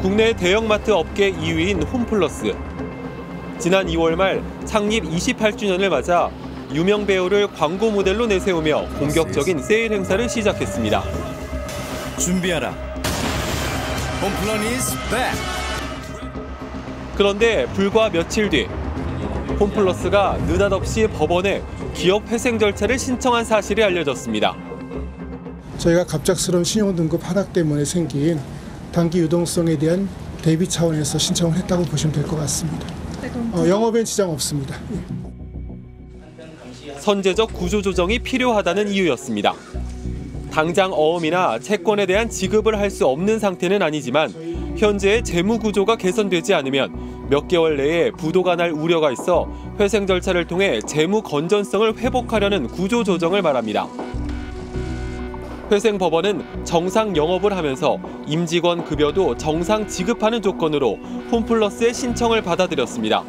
국내 대형마트 업계 2위인 홈플러스. 지난 2월 말 창립 28주년을 맞아 유명 배우를 광고 모델로 내세우며 본격적인 세일 행사를 시작했습니다. 준비하라. 홈플런 is back. 그런데 불과 며칠 뒤 홈플러스가 느닷없이 법원에 기업 회생 절차를 신청한 사실이 알려졌습니다. 저희가 갑작스러운 신용등급 하락 때문에 생긴 단기 유동성에 대한 대비 차원에서 신청을 했다고 보시면 될 것 같습니다. 영업엔 지장 없습니다. 선제적 구조조정이 필요하다는 이유였습니다. 당장 어음이나 채권에 대한 지급을 할 수 없는 상태는 아니지만 현재의 재무 구조가 개선되지 않으면 몇 개월 내에 부도가 날 우려가 있어 회생 절차를 통해 재무 건전성을 회복하려는 구조조정을 말합니다. 회생 법원은 정상 영업을 하면서 임직원 급여도 정상 지급하는 조건으로 홈플러스의 신청을 받아들였습니다.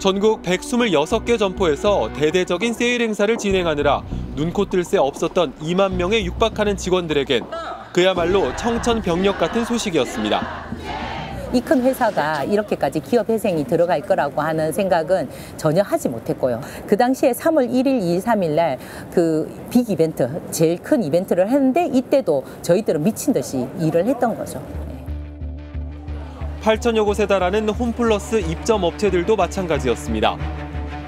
전국 126개 점포에서 대대적인 세일 행사를 진행하느라 눈코 뜰 새 없었던 2만 명에 육박하는 직원들에겐 그야말로 청천벽력 같은 소식이었습니다. 이 큰 회사가 이렇게까지 기업 회생이 들어갈 거라고 하는 생각은 전혀 하지 못했고요. 그 당시에 3월 1일, 2일, 3일 날 그 빅 이벤트, 제일 큰 이벤트를 했는데 이때도 저희들은 미친 듯이 일을 했던 거죠. 8천여 곳에 달하는 홈플러스 입점 업체들도 마찬가지였습니다.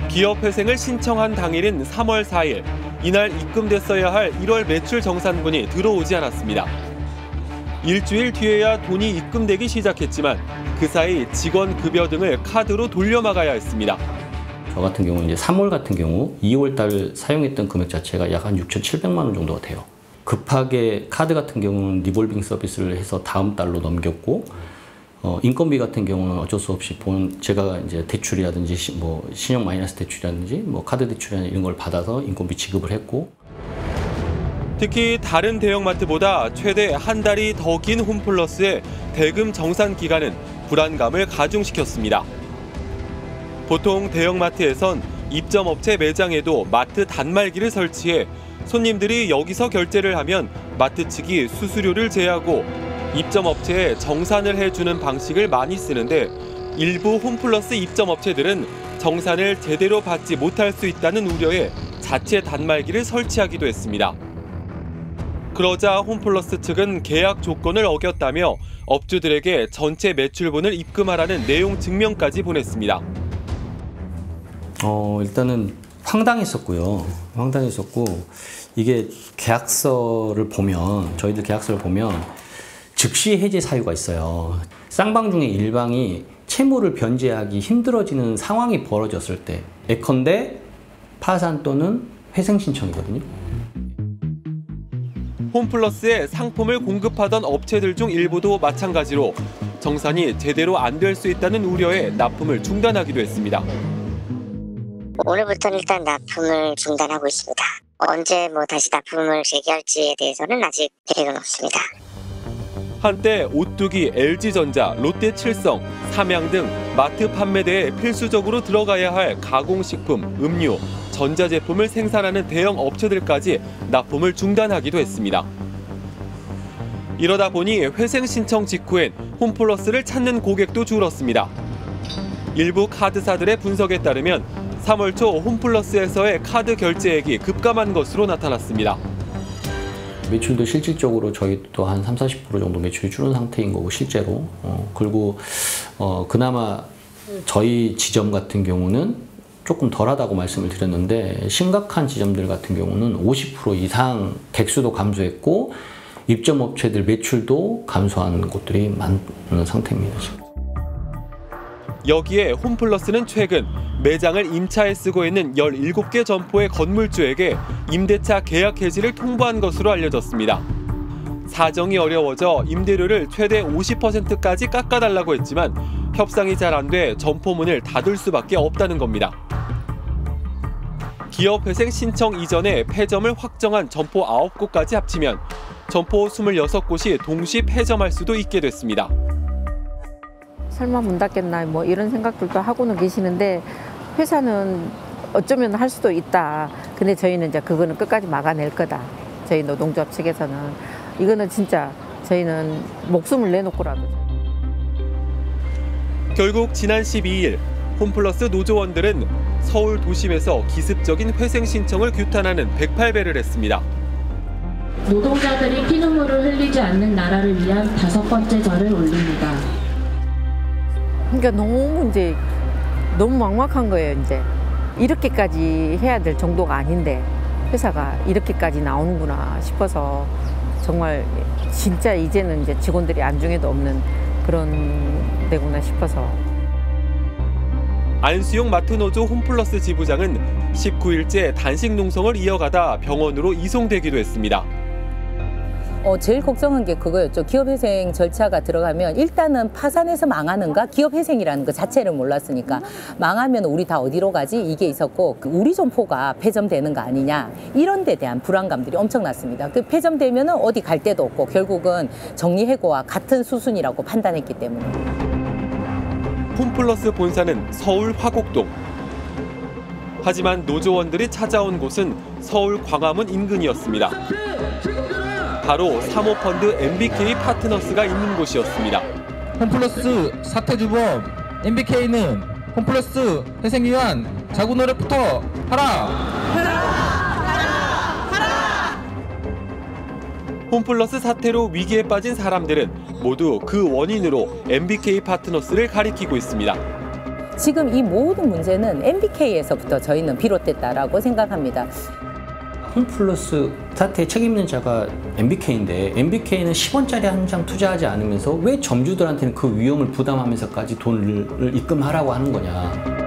기업 회생을 신청한 당일인 3월 4일, 이날 입금됐어야 할 1월 매출 정산분이 들어오지 않았습니다. 일주일 뒤에야 돈이 입금되기 시작했지만 그 사이 직원 급여 등을 카드로 돌려막아야 했습니다. 저 같은 경우는 이제 3월 같은 경우 2월 달 사용했던 금액 자체가 약 한 6,700만 원 정도가 돼요. 급하게 카드 같은 경우는 리볼빙 서비스를 해서 다음 달로 넘겼고 인건비 같은 경우는 어쩔 수 없이 제가 이제 대출이라든지 뭐 신용 마이너스 대출이라든지 뭐 카드 대출이라든지 이런 걸 받아서 인건비 지급을 했고. 특히 다른 대형마트보다 최대 한 달이 더 긴 홈플러스의 대금 정산 기간은 불안감을 가중시켰습니다. 보통 대형마트에선 입점업체 매장에도 마트 단말기를 설치해 손님들이 여기서 결제를 하면 마트 측이 수수료를 제하고 입점업체에 정산을 해주는 방식을 많이 쓰는데 일부 홈플러스 입점업체들은 정산을 제대로 받지 못할 수 있다는 우려에 자체 단말기를 설치하기도 했습니다. 그러자 홈플러스 측은 계약 조건을 어겼다며 업주들에게 전체 매출분을 입금하라는 내용 증명까지 보냈습니다. 일단은 황당했었고요. 황당했었고 이게 계약서를 보면 저희들 계약서를 보면 즉시 해제 사유가 있어요. 쌍방 중에 일방이 채무를 변제하기 힘들어지는 상황이 벌어졌을 때 예컨대 파산 또는 회생 신청이거든요. 홈플러스에 상품을 공급하던 업체들 중 일부도 마찬가지로 정산이 제대로 안 될 수 있다는 우려에 납품을 중단하기도 했습니다. 오늘부터는 일단 납품을 중단하고 있습니다. 언제 다시 납품을 재개할지에 대해서는 아직 계획은 없습니다. 한때 오뚜기, LG전자, 롯데칠성, 삼양 등 마트 판매대에 필수적으로 들어가야 할 가공식품, 음료, 전자제품을 생산하는 대형 업체들까지 납품을 중단하기도 했습니다. 이러다 보니 회생 신청 직후엔 홈플러스를 찾는 고객도 줄었습니다. 일부 카드사들의 분석에 따르면 3월 초 홈플러스에서의 카드 결제액이 급감한 것으로 나타났습니다. 매출도 실질적으로 저희도 한 30~40% 정도 매출이 줄은 상태인 거고 실제로 그리고 그나마 저희 지점 같은 경우는 조금 덜하다고 말씀을 드렸는데 심각한 지점들 같은 경우는 50% 이상 객수도 감소했고 입점업체들 매출도 감소한 곳들이 많은 상태입니다. 지금. 여기에 홈플러스는 최근 매장을 임차에 쓰고 있는 17개 점포의 건물주에게 임대차 계약 해지를 통보한 것으로 알려졌습니다. 사정이 어려워져 임대료를 최대 50%까지 깎아달라고 했지만 협상이 잘 안 돼 점포 문을 닫을 수밖에 없다는 겁니다. 기업 회생 신청 이전에 폐점을 확정한 점포 9곳까지 합치면 점포 26곳이 동시 폐점할 수도 있게 됐습니다. 설마 문 닫겠나 이런 생각들도 하고는 계시는데 회사는 어쩌면 할 수도 있다. 근데 저희는 이제 그거는 끝까지 막아낼 거다. 저희 노동조합 측에서는 이거는 진짜 저희는 목숨을 내놓고라도. 결국 지난 12일 홈플러스 노조원들은 서울 도심에서 기습적인 회생 신청을 규탄하는 108배를 했습니다. 노동자들이 피눈물을 흘리지 않는 나라를 위한 5번째 절을 올립니다. 그러니까 너무 막막한 거예요. 이제 이렇게까지 해야 될 정도가 아닌데 회사가 이렇게까지 나오는구나 싶어서 정말 진짜 이제는 이제 직원들이 안중에도 없는 그런 데구나 싶어서. 안수용 마트노조 홈플러스 지부장은 19일째 단식 농성을 이어가다 병원으로 이송되기도 했습니다. 제일 걱정한 게 그거였죠. 기업회생 절차가 들어가면 일단은 파산해서 망하는가? 기업회생이라는 것 자체를 몰랐으니까 망하면 우리 다 어디로 가지? 이게 있었고 우리 점포가 폐점되는 거 아니냐? 이런 데 대한 불안감들이 엄청났습니다. 그 폐점되면 어디 갈 데도 없고 결국은 정리해고와 같은 수순이라고 판단했기 때문에. 홈플러스 본사는 서울 화곡동. 하지만 노조원들이 찾아온 곳은 서울 광화문 인근이었습니다. 바로 사모펀드 MBK 파트너스가 있는 곳이었습니다. 홈플러스 사태주범 MBK는 홈플러스 회생 위한 자구 노력부터 하라! 홈플러스 사태로 위기에 빠진 사람들은 모두 그 원인으로 MBK 파트너스를 가리키고 있습니다. 지금 이 모든 문제는 MBK에서부터 저희는 비롯됐다라고 생각합니다. 홈플러스 사태의 책임 있는 자가 MBK인데 MBK는 10원짜리 한 장 투자하지 않으면서 왜 점주들한테는 그 위험을 부담하면서까지 돈을 입금하라고 하는 거냐.